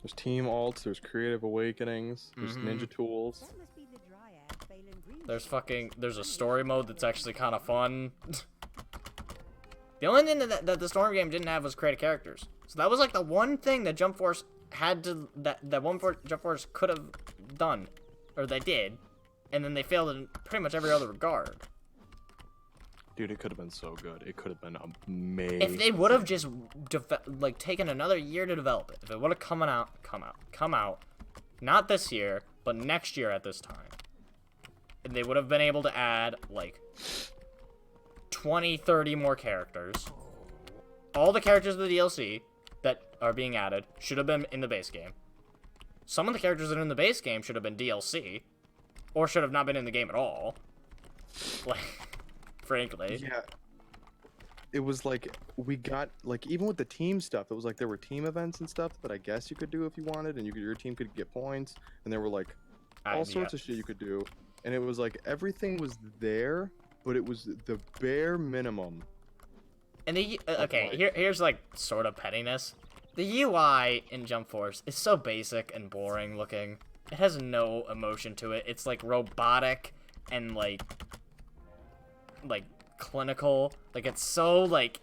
There's Team Alts, there's Creative Awakenings, there's Ninja Tools. There's a story mode that's actually kind of fun. The only thing that the Storm game didn't have was creative characters. So that was like the one thing that Jump Force had to, Jump Force could have done. Or they did. And then they failed in pretty much every other regard. Dude, it could have been so good. It could have been amazing. If they would have just like taken another year to develop it, if it would have come out, not this year, but next year at this time, and they would have been able to add like 20, 30 more characters. All the characters of the DLC that are being added should have been in the base game. Some of the characters that are in the base game should have been DLC, or should have not been in the game at all. Like. Frankly. Yeah. It was like, we got, like, even with the team stuff, it was like there were team events and stuff that I guess you could do if you wanted, and your team could get points, and there were, like, all sorts of shit you could do. And it was like, everything was there, but it was the bare minimum. And here's, like, sort of pettiness. The UI in Jump Force is so basic and boring looking. It has no emotion to it. It's, like, robotic and, like clinical. Like, it's so, like,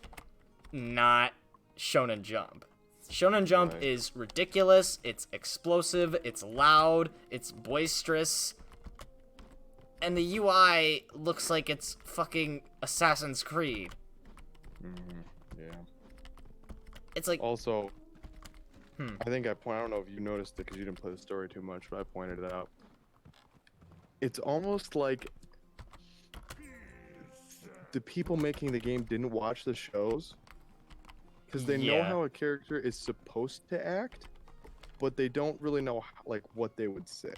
not Shonen Jump. Shonen Jump is ridiculous, it's explosive, it's loud, it's boisterous, and the UI looks like it's fucking Assassin's Creed. Yeah. It's like... Also, I think I don't know if you noticed it because you didn't play the story too much, but I pointed it out. It's almost like the people making the game didn't watch the shows because they know how a character is supposed to act, but they don't really know like what they would say.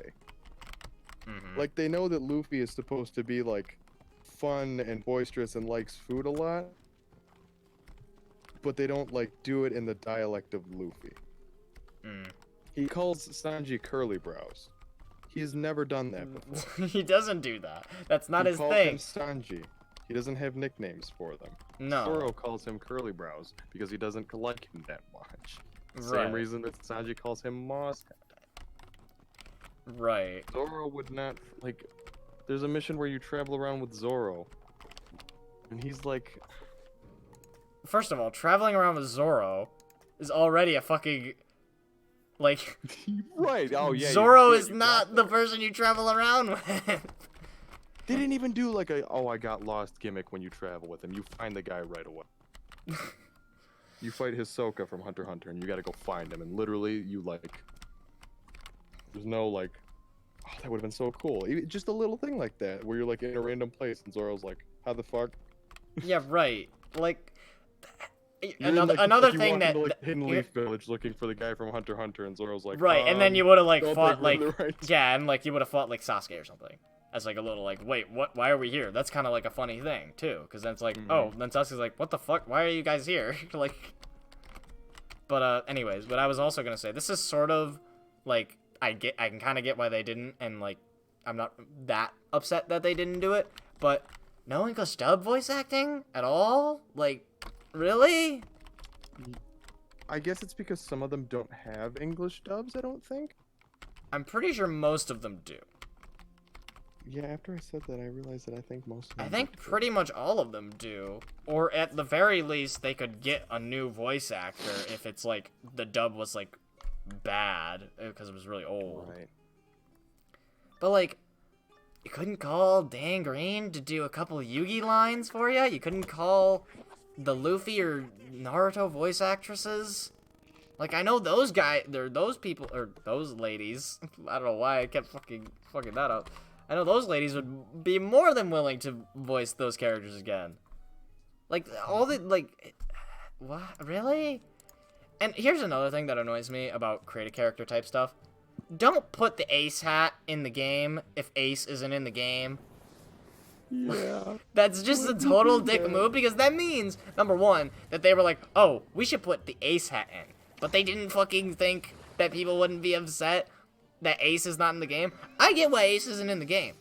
Like, they know that Luffy is supposed to be like fun and boisterous and likes food a lot, but they don't like do it in the dialect of Luffy. He calls Sanji curly brows. He has never done that before. He doesn't do that. That's not his thing. He calls him Sanji. He doesn't have nicknames for them. No. Zoro calls him curly brows because he doesn't like him that much. Same reason that Sanji calls him Moss. Right. Zoro would not, like, there's a mission where you travel around with Zoro. And he's like... First of all, traveling around with Zoro is already a fucking... Like... Right, oh yeah. Zoro is not the person you travel around with. They didn't even do like a, oh, I got lost gimmick when you travel with him. You find the guy right away. You fight Hisoka from Hunter x Hunter, and you gotta go find him. And literally, you like... There's no like... Oh, that would have been so cool. Just a little thing like that, where you're like in a random place, and Zoro's like, how the fuck? Yeah, right. Like... Another thing you that... Into, like, Hidden Leaf Village looking for the guy from Hunter x Hunter, and Zoro's like... Right, and then you would have like fought like... Right. Yeah, and like you would have fought like Sasuke or something. As like a little like, wait, what? Why are we here? That's kind of like a funny thing too, because then it's like, oh, then Sasuke's like, what the fuck? Why are you guys here? Like, but anyways, what I was also gonna say, this is sort of like I can kind of get why they didn't, and like I'm not that upset that they didn't do it, but no English dub voice acting at all, like, really? I guess it's because some of them don't have English dubs. I don't think. I'm pretty sure most of them do. Yeah, after I said that, I realized that I think most of them... I think pretty much all of them do. Or at the very least, they could get a new voice actor if it's like, the dub was like, bad, because it was really old. Right. But like, you couldn't call Dan Green to do a couple Yugi lines for you? You couldn't call the Luffy or Naruto voice actresses? Like, I know those those people, or those ladies, I don't know why I kept fucking that up. I know those ladies would be more than willing to voice those characters again. Like, all the, like... What? Really? And here's another thing that annoys me about creative character type stuff. Don't put the Ace hat in the game if Ace isn't in the game. Yeah. That's just a total dick move, because that means, number one, that they were like, oh, we should put the Ace hat in. But they didn't fucking think that people wouldn't be upset that Ace is not in the game. I get why Ace isn't in the game.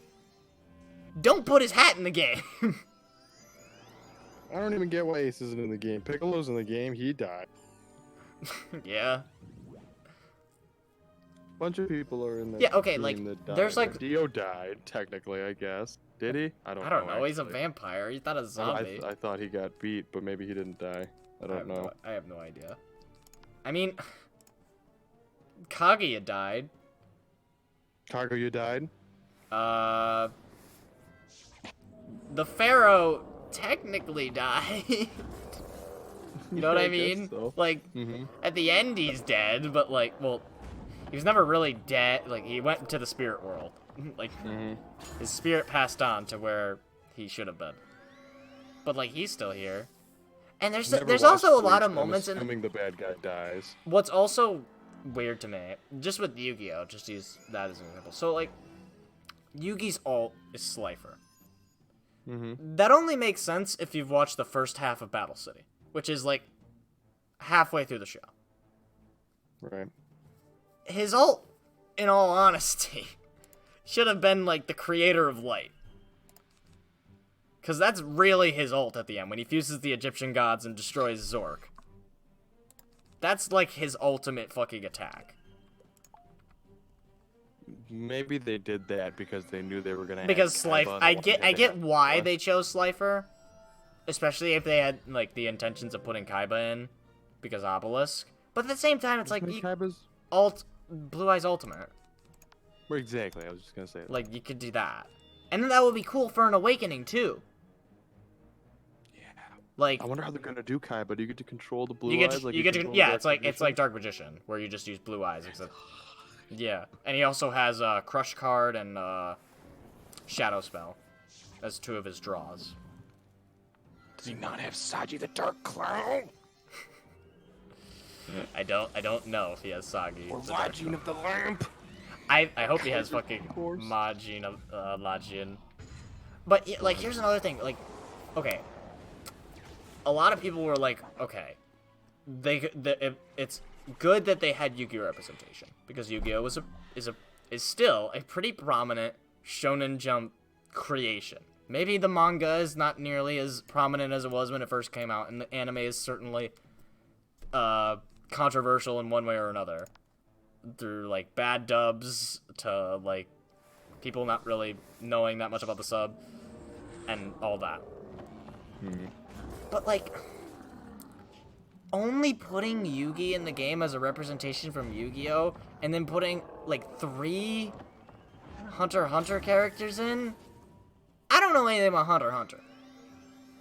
Don't put his hat in the game. I don't even get why Ace isn't in the game. Piccolo's in the game, he died. Yeah. bunch of people are in the Yeah, okay, dream like, that died. there's, like- Dio died, technically, I guess. Did he? I don't know. He's a actually. vampire. He's not a zombie. I thought he got beat, but maybe he didn't die. I don't know. I have no idea. I mean, Kaguya died. Kaguya died? The Pharaoh technically died. You know what I guess mean? so. Like, Mm-hmm. at the end he's dead, but like, well, he was never really dead. Like, he went to the spirit world. Like, his spirit passed on to where he should have been. But like, he's still here. And there's also a lot of moments in. Assuming the bad guy dies. What's also weird to me, just with Yu-Gi-Oh, just use that as an example. So like, Yugi's ult is Slifer. That only makes sense if you've watched the first half of Battle City, which is like halfway through the show. Right. His ult, in all honesty, should have been like the creator of light. Because that's really his ult at the end, when he fuses the Egyptian gods and destroys Zork. That's like his ultimate fucking attack. Maybe they did that because they knew they were gonna. Because have Kaiba, I and they wanted to get have why Kaiba. they chose Slifer, especially if they had like the intentions of putting Kaiba in, because Obelisk. But at the same time, it's like Kaiba's. Blue Eyes Ultimate. Well, exactly. I was just gonna say that. Like, you could do that, and then that would be cool for an Awakening too. Yeah. Like, I wonder how they're gonna do Kaiba. Do you get to control the blue you get eyes? to, Like you get to control yeah, Dark it's like Magician? Dark Magician, where you just use Blue Eyes, except yeah, and he also has Crush Card and Shadow Spell as two of his draws. Does he not have Saji the Dark Clown? I don't know if he has Sagi. Or the Dark Lajin Spell. of the Lamp? I hope he has fucking course. Majin of Lajin. But yeah, like, here's another thing. Like, okay, a lot of people were like, okay, it's good that they had Yu-Gi-Oh representation, because Yu-Gi-Oh is still a pretty prominent Shonen Jump creation. Maybe the manga is not nearly as prominent as it was when it first came out, and the anime is certainly controversial in one way or another, through like bad dubs to like people not really knowing that much about the sub and all that. But like, only putting Yugi in the game as a representation from Yu-Gi-Oh, and then putting like 3 Hunter x Hunter characters in, I don't know anything about Hunter x Hunter,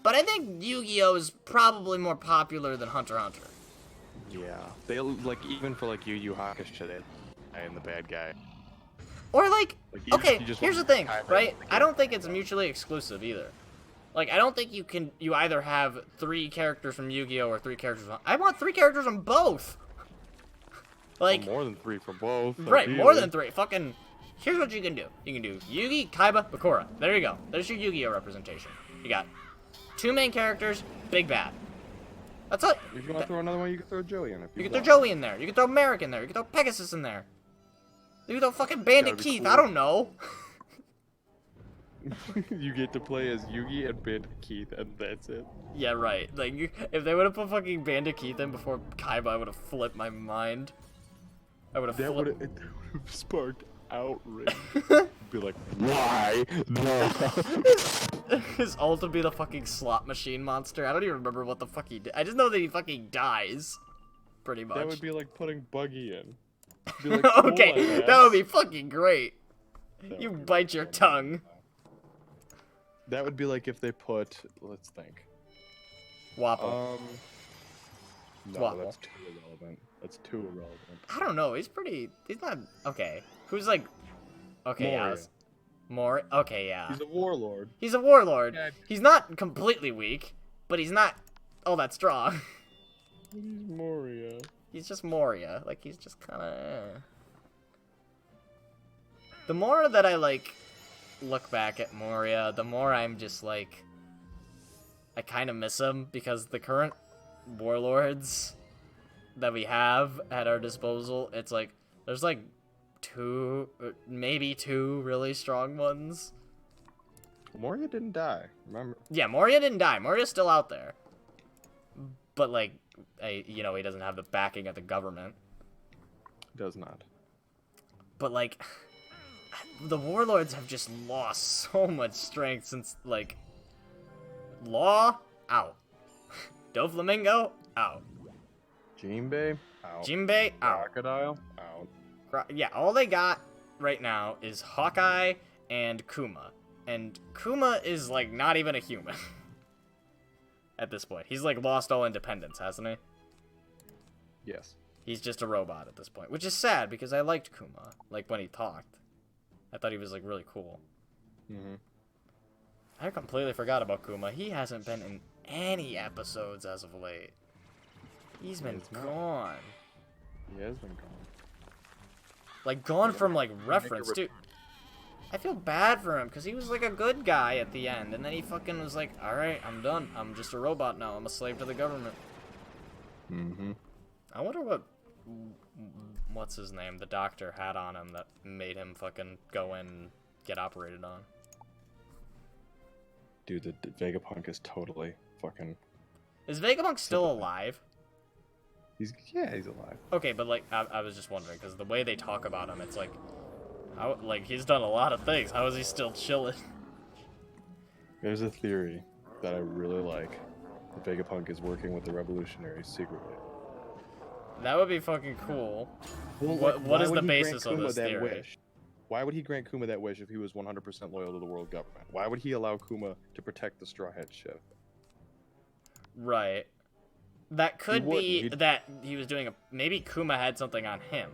but I think Yu-Gi-Oh is probably more popular than Hunter x Hunter. Yeah. They like even for like Yu Yu Hakusho, I am the bad guy. Or like you okay, just here's the want thing, Kaiba right? in the I don't think it's mutually exclusive either. Like, I don't think you either have 3 characters from Yu-Gi-Oh or 3 characters from... I want 3 characters from both! Like, Well, more than 3 for both. right, ideally. more than 3. Fucking, here's what you can do. You can do Yugi, Kaiba, Bakura. There you go. There's your Yu-Gi-Oh representation. You got 2 main characters, big bad. That's it. If you want to throw another one, you can throw Joey in. If You you can throw want. Joey in there. You can throw Merrick in there. You can throw Pegasus in there. You can throw fucking Bandit be Keith. cool. I don't know. You get to play as Yugi and Bandit Keith, and that's it. Yeah, right. Like, if they would have put fucking Bandit Keith in before Kaiba, I would have flipped my mind. I would have That would flipped. have sparked outrage. Be like, why? No. His ult would be the fucking slot machine monster. I don't even remember what the fuck he did. I just know that he fucking dies. Pretty much. That would be like putting Buggy in. Be like, cool, okay, I that would guess. be fucking great. That You would be bite your tongue. That would be like if they put, let's think. Wapple. No, Wapple. that's too irrelevant. That's too irrelevant. I don't know. He's not. Okay. Who's like. Okay, yeah. Moria. More. Okay, yeah. He's a warlord. He's a warlord. Yeah. He's not completely weak, but he's not all that strong. He's Moria. He's just Moria. Like, he's just kind of. The more that I like look back at Moria, the more I'm just like, I kind of miss him, because the current warlords that we have at our disposal, it's like there's like 2, maybe 2 really strong ones. Moria didn't die. Remember? Yeah, Moria didn't die. Moria's still out there, but like, he doesn't have the backing of the government. Does not. But, like, the warlords have just lost so much strength since, like, Law, out. Doflamingo, out. Jinbei, out. Jinbei, out. Crocodile, out. Yeah, all they got right now is Hawkeye and Kuma. And Kuma is, like, not even a human. At this point. He's, like, lost all independence, hasn't he? Yes. He's just a robot at this point. Which is sad, because I liked Kuma. Like, when he talked. I thought he was, like, really cool. Mm-hmm. I completely forgot about Kuma. He hasn't been in any episodes as of late. He's been gone. He has been gone. Like, gone from, like, reference, dude. I feel bad for him, because he was, like, a good guy at the end, and then he fucking was like, alright, I'm done. I'm just a robot now. I'm a slave to the government. Mm-hmm. I wonder what's his name, the doctor had on him that made him fucking go in and get operated on. Dude, the Vegapunk is totally fucking... Is Vegapunk still alive? He's alive. Okay, but, like, I was just wondering, because the way they talk about him, it's like, how, like, he's done a lot of things. How is he still chilling? There's a theory that I really like. That Vegapunk is working with the revolutionaries secretly. That would be fucking cool. Well, what is the basis of this theory? Wish? Why would he grant Kuma that wish if he was 100% loyal to the world government? Why would he allow Kuma to protect the Straw Hat ship? Right. That could be that he was doing a... Maybe Kuma had something on him.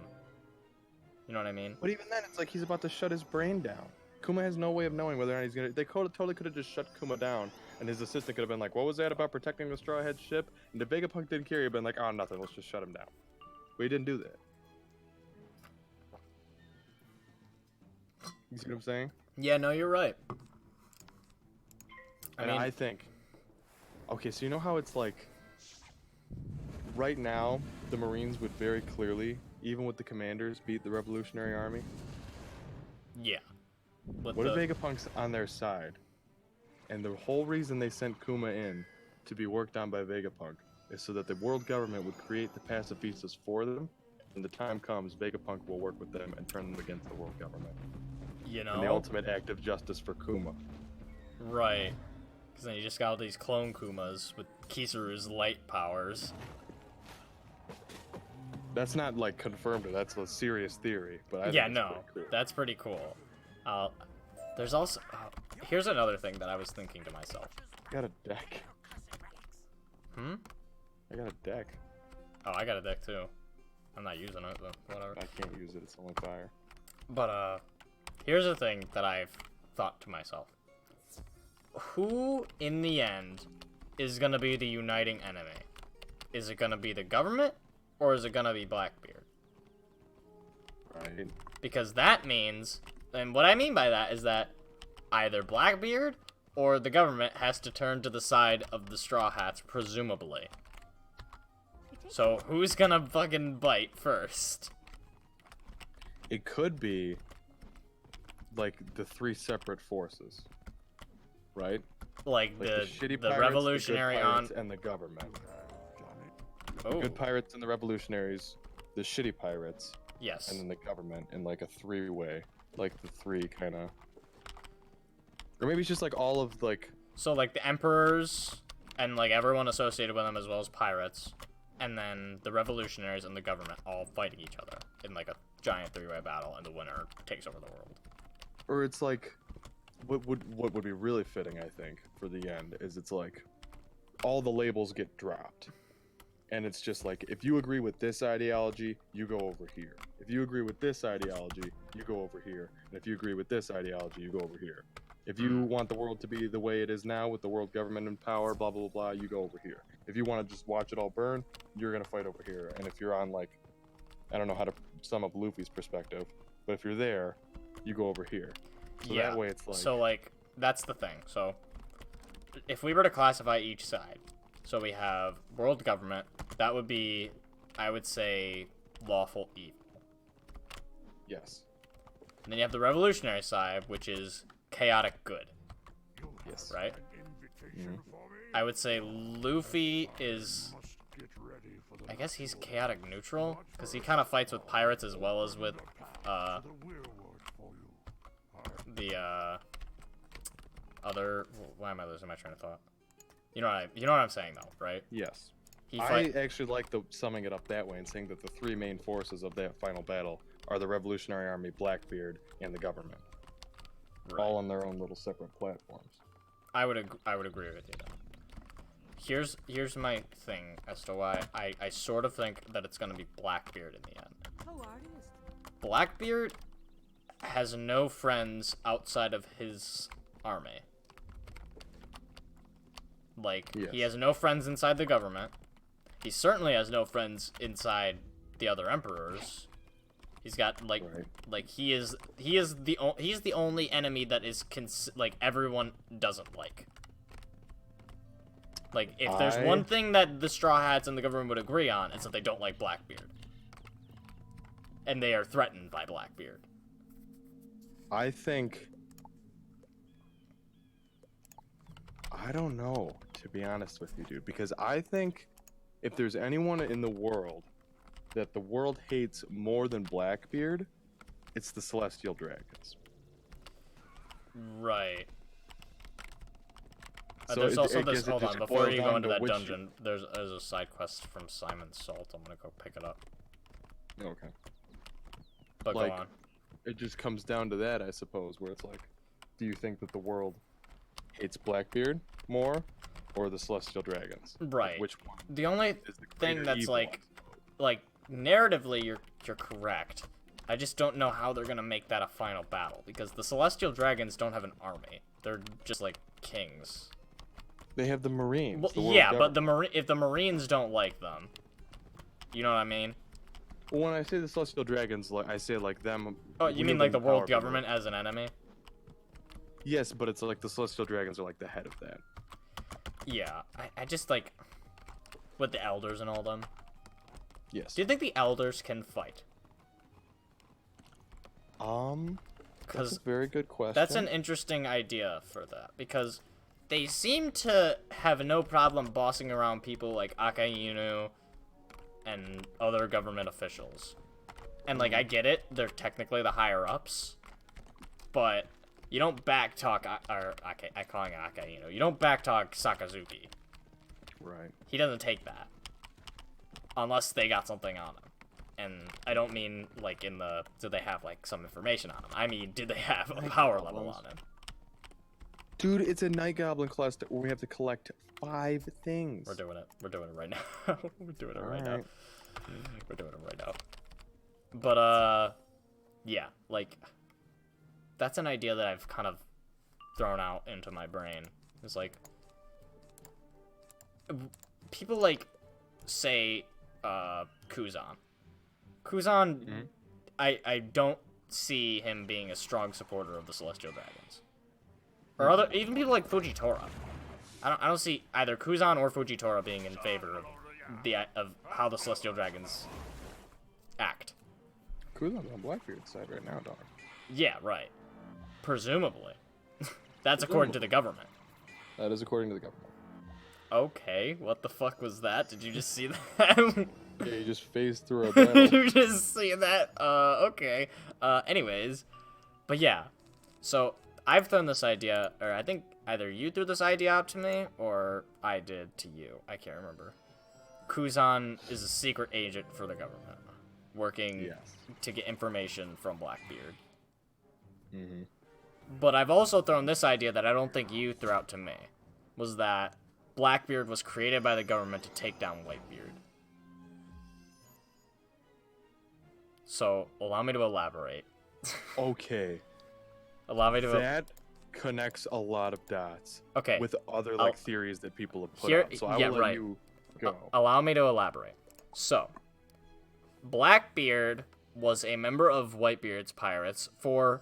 You know what I mean? But even then, it's like he's about to shut his brain down. Kuma has no way of knowing whether or not he's gonna... They totally could have just shut Kuma down, and his assistant could have been like, what was that about protecting the Straw Hat ship? And if Vegapunk didn't care, he'd been like, oh, nothing, let's just shut him down. But he didn't do that. You see what I'm saying? Yeah, no, you're right. I think... Okay, so you know how it's like... Right now, the Marines would very clearly, even with the commanders, beat the Revolutionary Army? Yeah. What if Vegapunk's on their side? And the whole reason they sent Kuma in to be worked on by Vegapunk is so that the world government would create the pacifistas for them. When the time comes, Vegapunk will work with them and turn them against the world government. You know? And the ultimate act of justice for Kuma. Right. Because then you just got all these clone Kumas with Kisaru's light powers. That's not, like, confirmed, that's a serious theory, but I think no, pretty cool. That's pretty cool. There's also... here's another thing that I was thinking to myself. I got a deck. Hmm? I got a deck. Oh, I got a deck, too. I'm not using it, but whatever. I can't use it, it's only fire. But, here's the thing that I've thought to myself. Who, in the end, is gonna be the uniting enemy? Is it gonna be the government, or is it gonna be Blackbeard? Right. Because that means, and what I mean by that is that either Blackbeard or the government has to turn to the side of the Straw Hats, presumably. So, who's gonna fucking bite first? It could be, like, the three separate forces. Right? Like the shitty pirates, revolutionary the good pirates, and the government. The good pirates and the revolutionaries, the shitty pirates, yes, and then the government in like a three-way, like the three kind of, or maybe it's just like all of like. So like the emperors and like everyone associated with them, as well as pirates, and then the revolutionaries and the government all fighting each other in like a giant three-way battle, and the winner takes over the world. Or it's like, what would be really fitting, I think, for the end is it's like, all the labels get dropped. And it's just like, if you agree with this ideology, you go over here. If you agree with this ideology, you go over here. And if you agree with this ideology, you go over here. If you want the world to be the way it is now with the world government in power, blah, blah, blah, blah, you go over here. If you want to just watch it all burn, you're going to fight over here. And if you're on, like, I don't know how to sum up Luffy's perspective, but if you're there, you go over here. So yeah. That way it's like... So, like, that's the thing. So, if we were to classify each side, so we have world government, that would be, I would say, lawful evil. Yes. And then you have the revolutionary side, which is chaotic good. Yes. Right? Mm-hmm. I would say Luffy is I guess he's chaotic neutral, because he kind of fights with pirates as well as with, the, other... Why am I losing my train of thought? You know what I'm saying, though, right? Yes. He I actually like the summing it up that way and saying that the three main forces of that final battle are the Revolutionary Army, Blackbeard, and the government. Right. All on their own little separate platforms. I would agree with you, though. Here's my thing as to why I sort of think that it's gonna be Blackbeard in the end. Blackbeard has no friends outside of his army. Like, yes. He has no friends inside the government. He certainly has no friends inside the other emperors. He's got he's the only enemy that is everyone doesn't like. Like, if there's one thing that the Straw Hats and the government would agree on, it's that they don't like Blackbeard. And they are threatened by Blackbeard. I think... I don't know, to be honest with you, dude. Because I think if there's anyone in the world that the world hates more than Blackbeard, it's the Celestial Dragons. Right. So there's also this. Hold just on, before boils you go down into to that which- dungeon, there's a side quest from Simon Salt. I'm gonna go pick it up. Okay. But Like, go on. It just comes down to that, I suppose, where it's like, do you think that the world hates Blackbeard more, or the Celestial Dragons? Right. Like, which one The only is the thing greater that's evil, I suppose? like narratively, you're correct. I just don't know how they're gonna make that a final battle, because the Celestial Dragons don't have an army. They're just like kings. They have the Marines. Well, the world yeah, but government. if the Marines don't like them, you know what I mean? Well, when I say the Celestial Dragons, like I say like them. Oh, you mean like the wielding world power government below. as an enemy? Yes, but it's like the Celestial Dragons are like the head of that. Yeah, I just like with the elders and all them. Yes. Do you think the elders can fight? Because That's a very good question. that's an interesting idea for that, because they seem to have no problem bossing around people like Akainu and other government officials. And like, I get it, they're technically the higher ups, but you don't backtalk I call him Akainu. You don't backtalk Sakazuki. Right. He doesn't take that unless they got something on him. And I don't mean like in the do they have like some information on him. I mean, did they have a power level on him? Dude, it's a Night Goblin cluster where we have to collect 5 things. We're doing it. We're doing it right now. We're doing it right now. Alright. We're doing it right now. But yeah, like that's an idea that I've kind of thrown out into my brain. It's like people like say Kuzan. Kuzan, I don't see him being a strong supporter of the Celestial Dragons. Or even people like Fujitora. I don't see either Kuzan or Fujitora being in favor of how the Celestial Dragons act. Kuzan's on Blackbeard's side right now, dog. Yeah, right. Presumably. That's according to the government. That is according to the government. Okay, what the fuck was that? Did you just see that? Yeah, you just phased through a battle. Did you just see that? Okay. Anyways. But yeah. So, I've thrown this idea, or I think either you threw this idea out to me, or I did to you. I can't remember. Kuzan is a secret agent for the government, working to get information from Blackbeard. Mm-hmm. But I've also thrown this idea that I don't think you threw out to me, was that Blackbeard was created by the government to take down Whitebeard. So, allow me to elaborate. Okay. Allow me to... That connects a lot of dots. Okay. With other theories that people have put Here- out. So I yeah, will let right. you go. Allow me to elaborate. So, Blackbeard was a member of Whitebeard's pirates for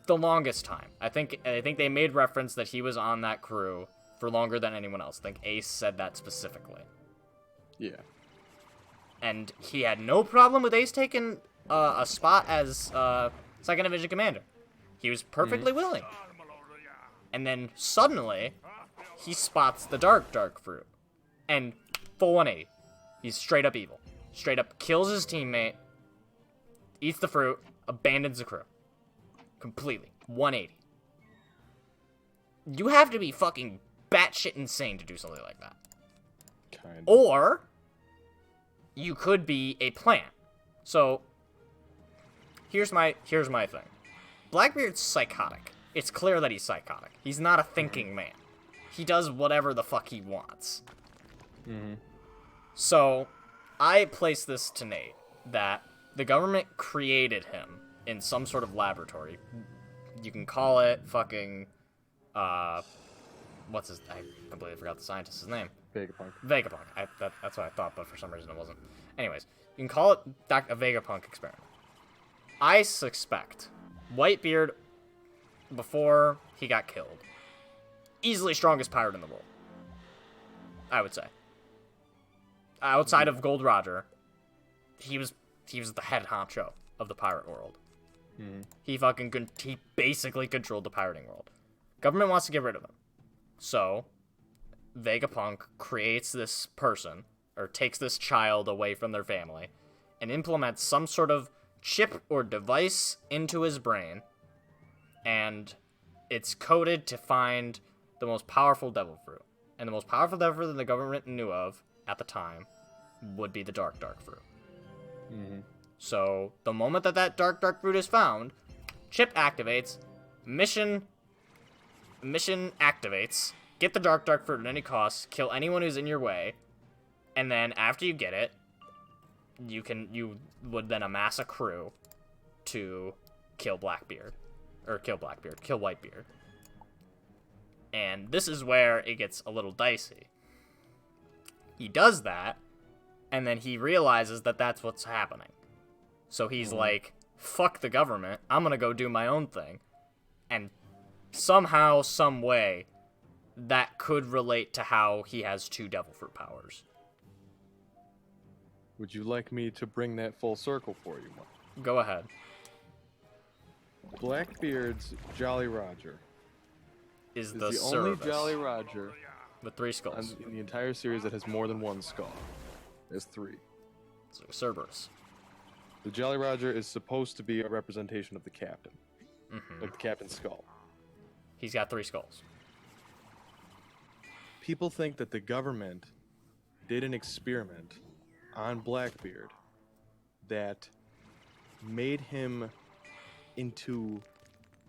the longest time. I think they made reference that he was on that crew for longer than anyone else. I think Ace said that specifically. Yeah. And he had no problem with Ace taking a spot as 2nd Division Commander. He was perfectly willing. And then suddenly, he spots the dark fruit. And full 180. He's straight up evil. Straight up kills his teammate, eats the fruit, abandons the crew. Completely. 180. You have to be fucking batshit insane to do something like that. Kind of. Or, you could be a plant. So, here's my thing. Blackbeard's psychotic. It's clear that he's psychotic. He's not a thinking man. He does whatever the fuck he wants. Mm-hmm. So, I place this to Nate, that the government created him in some sort of laboratory. You can call it fucking, what's his, I completely forgot the scientist's name. Vegapunk. Vegapunk. That's what I thought, but for some reason it wasn't. Anyways, you can call it a Vegapunk experiment. I suspect Whitebeard, before he got killed, easily strongest pirate in the world. I would say. Outside of Gold Roger, he was the head honcho of the pirate world. Mm-hmm. He basically controlled the pirating world. Government wants to get rid of him. So, Vegapunk creates this person, or takes this child away from their family, and implements some sort of chip or device into his brain, and it's coded to find the most powerful devil fruit. And the most powerful devil fruit that the government knew of at the time would be the dark fruit. Mm-hmm. So, the moment that dark fruit is found, chip activates, mission activates, get the dark fruit at any cost, kill anyone who's in your way, and then after you get it, you would then amass a crew to kill Whitebeard. And this is where it gets a little dicey. He does that, and then he realizes that that's what's happening. So he's like, fuck the government, I'm gonna go do my own thing. And somehow, some way, that could relate to how he has 2 devil fruit powers. Would you like me to bring that full circle for you, Mark? Go ahead. Blackbeard's Jolly Roger Is is the the Cerberus only Jolly Roger with 3 skulls. in the entire series that has more than 1 skull. There's 3. So, Cerberus. The Jolly Roger is supposed to be a representation of the captain, Mm-hmm. like the captain's skull. He's got 3 skulls. People think that the government did an experiment on Blackbeard that made him into,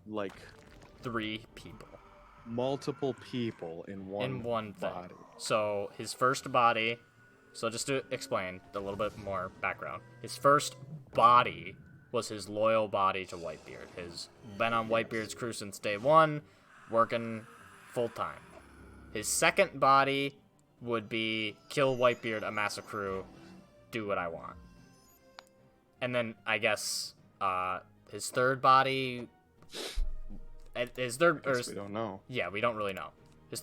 like, 3 people. multiple people in one thing. body. So his first body, so just to explain a little bit more background, his first body was his loyal body to Whitebeard. He's been on Whitebeard's crew since day 1, working full time. His second body would be kill Whitebeard, amass a crew, do what I want. And then I guess his third body, We don't know. Yeah, we don't really know. His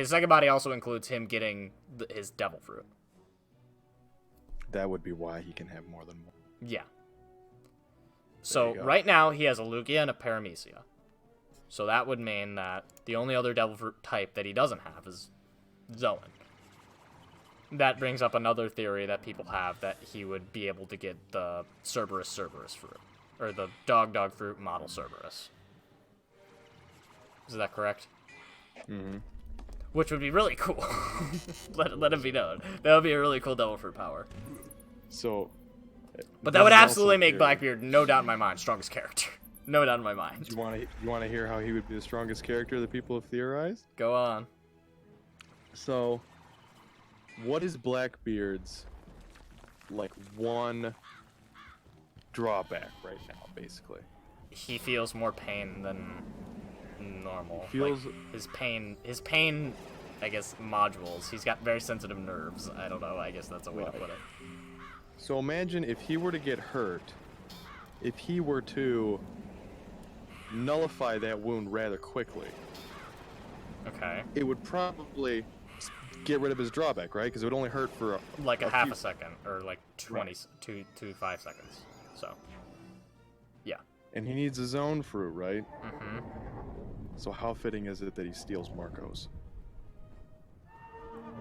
second body also includes him getting his devil fruit. That would be why he can have more than one. Yeah. So go. right now he has a Lugia and a Paramecia. So that would mean that the only other devil fruit type that he doesn't have is Zoan. That brings up another theory that people have, that he would be able to get the Cerberus fruit, or the dog fruit model Cerberus. Is that correct? Mm-hmm. Which would be really cool. let it be known. That would be a really cool devil fruit power. So, But that would there's absolutely also make theory. Blackbeard, no doubt in my mind, strongest character. No doubt in my mind. Do you want to hear how he would be the strongest character that people have theorized? Go on. So, what is Blackbeard's, like, one drawback right now, basically? He feels more pain than normal. He feels- like, his pain, I guess, modules. He's got very sensitive nerves. I don't know. I guess that's a way to put it. So imagine if he were to get hurt, if he were to nullify that wound rather quickly, Okay. it would probably get rid of his drawback, right? Because it would only hurt for Like a half few- a second, or like 20, 2 to 5 seconds. So, yeah. And he needs his own fruit, right? Mm-hmm. So how fitting is it that he steals Marco's?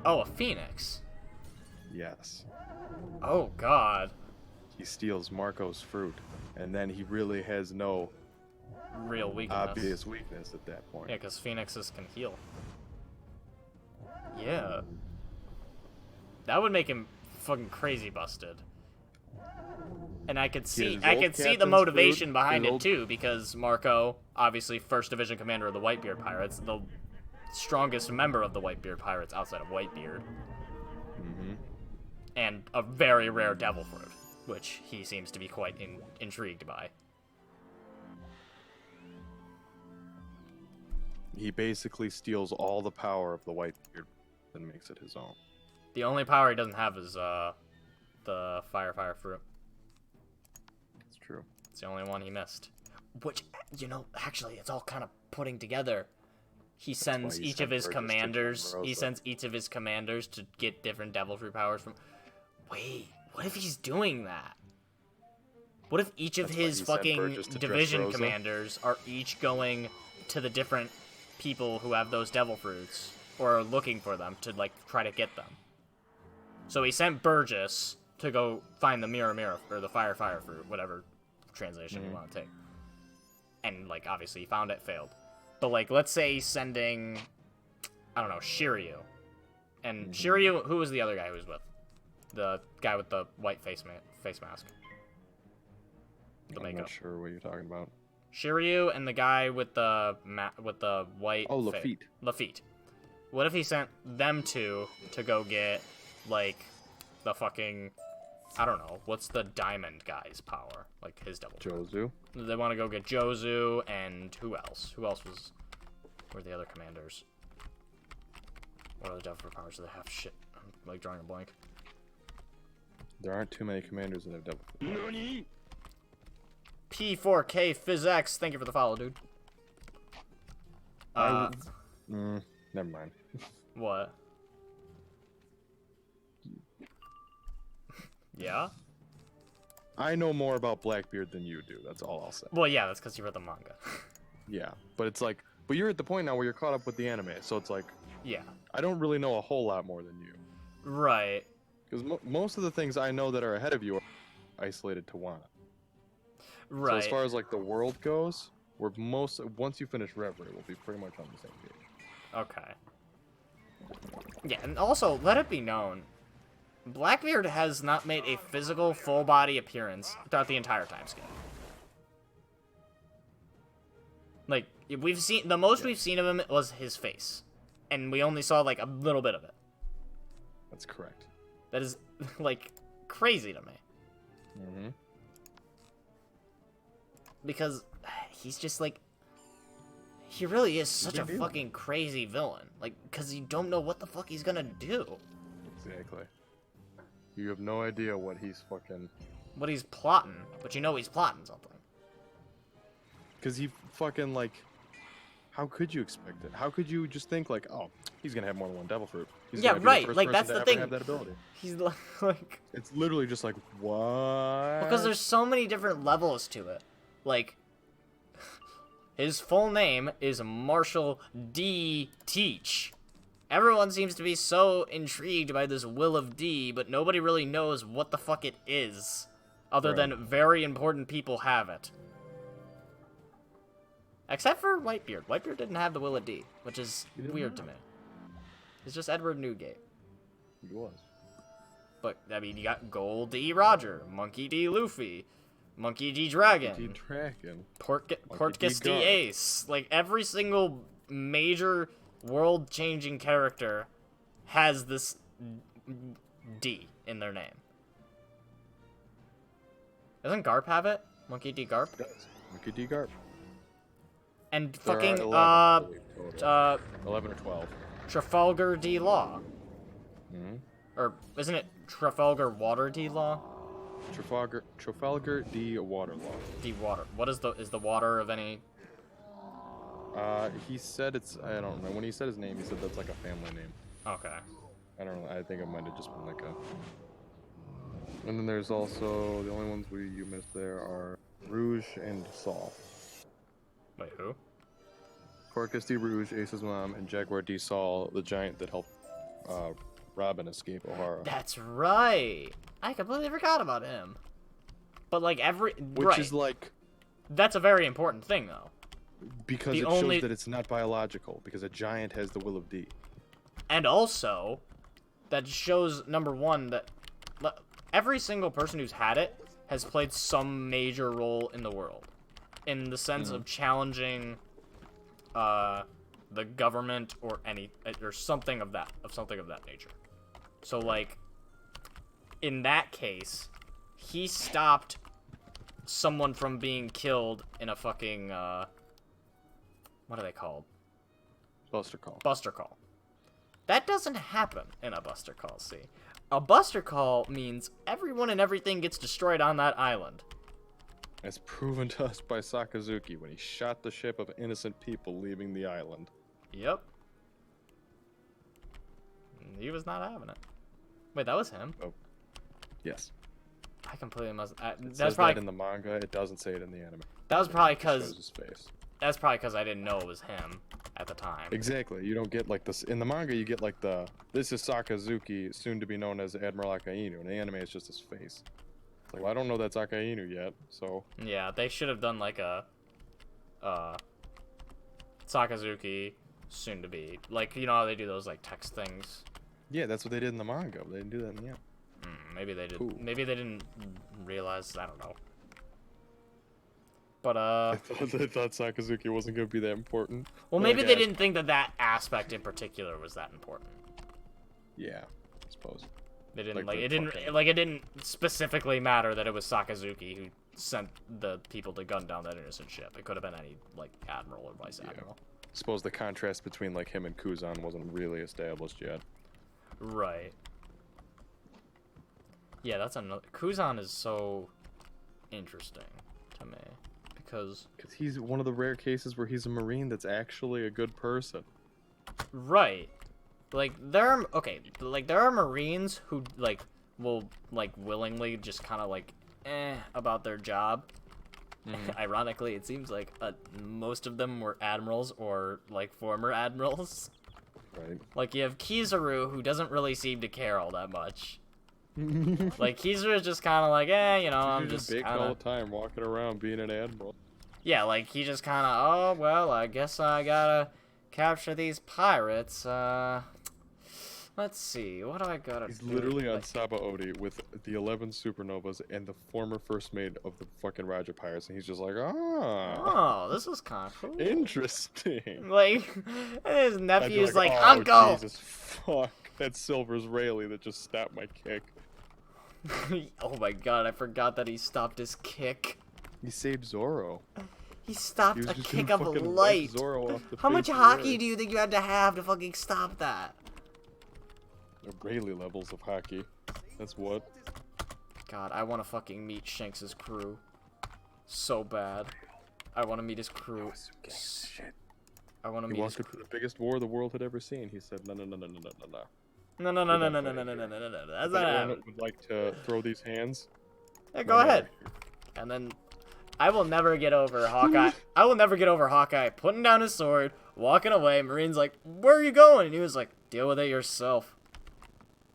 Oh, a phoenix. Yes. Oh God. He steals Marco's fruit, and then he really has no Real weakness. obvious weakness at that point. Yeah, because phoenixes can heal. Yeah. That would make him fucking crazy busted. And I could see the captain's motivation fruit, behind his it old- too, because Marco, obviously first division commander of the Whitebeard Pirates, the strongest member of the Whitebeard Pirates outside of Whitebeard, and a very rare devil fruit, which he seems to be quite intrigued by. He basically steals all the power of the Whitebeard and makes it his own. The only power he doesn't have is the fire fruit. It's true. It's the only one he missed. Which, you know, actually, it's all kind of putting together. He sends each of his commanders. He sends each of his commanders to get different devil fruit powers from. Wait, what if he's doing that? What if each of his fucking division commanders are each going to the different people who have those devil fruits, or are looking for them to, like, try to get them? So he sent Burgess to go find the mirror, or the fire fruit, whatever translation you want to take. And, like, obviously he found it, failed. But, like, let's say he's sending, I don't know, Shiryu. And Shiryu, who was the other guy who was with? The guy with the white face mask. The makeup. I'm not sure what you're talking about. Shiryu and the guy with the white. Oh, Lafitte. Lafitte. What if he sent them two to go get, like, the fucking, I don't know, what's the diamond guy's power? Like, his devil. Jozu. They want to go get Jozu, and who else? Who else were the other commanders? What other devil powers do they have? Shit, I'm, like, drawing a blank. There aren't too many commanders in their devil. P4K PhysX, thank you for the follow, dude. Never mind. What? Yeah? I know more about Blackbeard than you do. That's all I'll say. Well, yeah, that's because you read the manga. Yeah, but it's like, but you're at the point now where you're caught up with the anime, so it's like, Yeah. I don't really know a whole lot more than you. Right. Because most of the things I know that are ahead of you are isolated to Wano. Right. So as far as like the world goes, once you finish Reverie, we'll be pretty much on the same page. Okay. Yeah, and also, let it be known, Blackbeard has not made a physical, full-body appearance throughout the entire time skip. Like, we've seen, the most we've seen of him was his face. And we only saw, like, a little bit of it. That's correct. That is, like, crazy to me. Mm-hmm. Because he's just, like, he really is such a fucking crazy villain. Like, because you don't know what the fuck he's gonna do. Exactly. You have no idea what he's fucking... What he's plotting, but you know he's plotting something. Because he fucking, like... How could you expect it? How could you just think, like, oh, he's gonna have more than one devil fruit? He's Yeah, gonna be right, the first like, person that's to the ever thing. have that ability. He's like... It's literally just like, what? Because there's so many different levels to it. Like, his full name is Marshall D. Teach. Everyone seems to be so intrigued by this Will of D, but nobody really knows what the fuck it is. Other than very important people have it. Except for Whitebeard. Whitebeard didn't have the Will of D, which is weird to me. It's just Edward Newgate. He was. But, I mean, you got Gold D. Roger, Monkey D. Luffy, Monkey D. Dragon, Portgas D. Ace. Like, every single major world-changing character has this D in their name. Doesn't Garp have it? Monkey D. Garp? It does. Monkey D. Garp. And There fucking, are 11 or 12. Trafalgar D. Law. Mm-hmm. Or, isn't it Trafalgar Water D. Law? Trafalgar D. Waterlaw. D. Water. What is the water of any... He said it's, I don't know, when he said his name, he said that's like a family name. Okay. I don't know, I think it might have just been like a... And then there's also, the only ones you missed there are Rouge and Saul. Wait, who? Porcus D. Rouge, Ace's mom, and Jaguar D. Saul, the giant that helped Robin escape O'Hara. That's right! I completely forgot about him. But like Which is like, that's a very important thing though. because it shows that it's not biological, because a giant has the will of D. And also, that shows, number one, that every single person who's had it has played some major role in the world. In the sense of challenging the government or something of that nature. So like, in that case, he stopped someone from being killed in a fucking what are they called? Buster Call. Buster Call. That doesn't happen in a Buster Call, see. A Buster Call means everyone and everything gets destroyed on that island. As proven to us by Sakazuki when he shot the ship of innocent people leaving the island. Yep. He was not having it. Wait, that was him? Oh. Yes. I completely must... It says that in the manga, it doesn't say it in the anime. That was probably because... his face. That's probably because I didn't know it was him at the time. Exactly. You don't get like this... In the manga, you get like the... This is Sakazuki, soon to be known as Admiral Akainu. In the anime, it's just his face. It's like, well, I don't know that's Akainu yet, so... Yeah, they should have done like a... Sakazuki, soon to be. Like, you know how they do those like text things? Yeah, that's what they did in the manga. They didn't do that in the anime. Maybe they did. Ooh. Maybe they didn't realize. I don't know. But they thought Sakazuki wasn't gonna be that important. Well, maybe they didn't think that aspect in particular was that important. Yeah, I suppose. They didn't it didn't specifically matter that it was Sakazuki who sent the people to gun down that innocent ship. It could have been any like admiral or vice admiral. I suppose the contrast between like him and Kuzan wasn't really established yet. Right. Yeah, that's another. Kuzan is so interesting to me because he's one of the rare cases where he's a Marine that's actually a good person. Right. Like there are Marines who like will like willingly just kind of like about their job. Ironically, it seems like most of them were admirals or like former admirals. Right. Like you have Kizaru, who doesn't really seem to care all that much. Like Kizaru is just kind of like, you know, I'm just big all the time, walking around being an admiral. Yeah, like he just kind of, oh well, I guess I gotta capture these pirates. Let's see, what do I gotta do? He's literally on Sabaody with the 11 supernovas and the former first mate of the fucking Raja Pirates, and he's just like, oh, this is kind of cool. Interesting. Like, his nephew's like, oh, Uncle! Jesus, fuck. That's Silver's Rayleigh that just stopped my kick. Oh my god, I forgot that he stopped his kick. He saved Zoro. He stopped a kick of light. How much hockey do you think you had to have fucking stop that? Rayleigh levels of hockey. That's what. God, I want to fucking meet Shanks's crew. So bad. I want to meet his crew. Shit. I want to meet his crew. The biggest war the world had ever seen. He said, no, no, no, no, no, no, no. No, no, no, no, no, no, no, no, no, no, no. That's not happening. Would like to throw these hands. Yeah, go ahead. And then I will never get over Hawkeye. I will never get over Hawkeye putting down his sword, walking away. Marine's like, "Where are you going?" And he was like, "Deal with it yourself."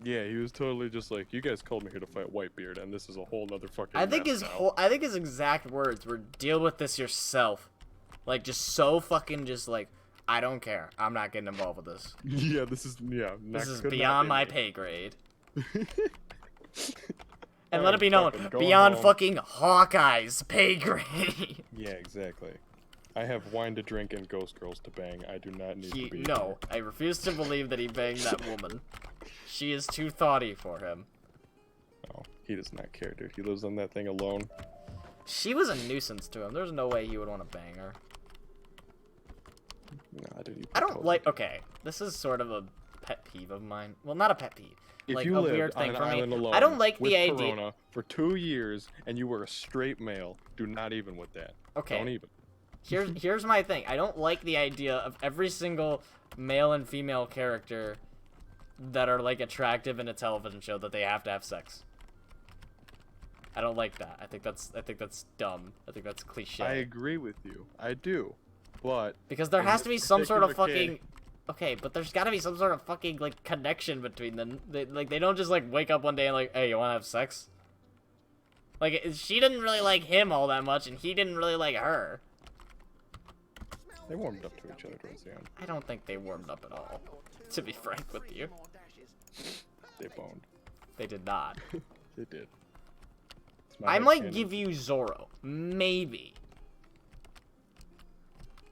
Yeah, he was totally just like, "You guys called me here to fight Whitebeard, and this is a whole nother fucking." I think his exact words were, "Deal with this yourself." Like, just so fucking just like, I don't care. I'm not getting involved with this. Yeah, this is This is beyond my pay grade. And let it be known, beyond fucking Hawkeye's pay grade. Yeah, exactly. I have wine to drink and ghost girls to bang. I do not need to be No, I refuse to believe that he banged that woman. She is too thoughty for him. Oh, he does not care, dude. He lives on that thing alone. She was a nuisance to him. There's no way he would want to bang her. No, dude, I don't like... Okay, this is sort of a pet peeve of mine. Well, not a pet peeve. If like you a lived weird on thing an for me. island alone I don't like with the idea... Corona for 2 years and you were a straight male, do not even with that. Okay. Don't even. Here's my thing. I don't like the idea of every single male and female character that are like attractive in a television show that they have to have sex. I don't like that. I think that's dumb. I think that's cliche. I agree with you. I do. But because there has to be some sort of fucking Okay, but there's gotta be some sort of fucking, like, connection between them. They don't just, like, wake up one day and, like, hey, you wanna have sex? Like, she didn't really like him all that much, and he didn't really like her. They warmed up to each other towards the end. I don't think they warmed up at all, to be frank with you. They boned. They did not. They did. I might give you Zoro. Maybe.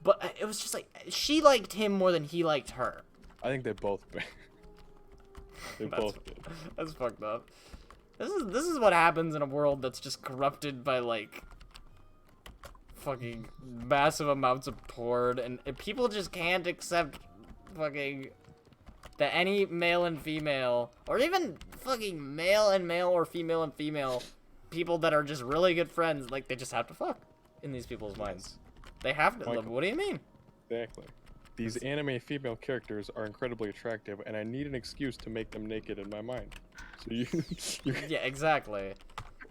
But it was just like, she liked him more than he liked her. I think they both. They both did. That's fucked up. This is what happens in a world that's just corrupted by, like, fucking massive amounts of porn, and people just can't accept fucking that any male and female, or even fucking male and male or female and female people that are just really good friends, like, they just have to fuck in these people's minds. They have to. Michael. What do you mean? Exactly. These anime female characters are incredibly attractive, and I need an excuse to make them naked in my mind. So you Yeah, exactly.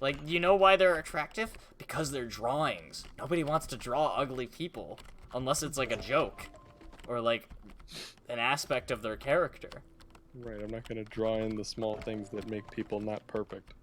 Like, you know why they're attractive? Because they're drawings. Nobody wants to draw ugly people unless it's like a joke or like an aspect of their character. Right, I'm not gonna draw in the small things that make people not perfect.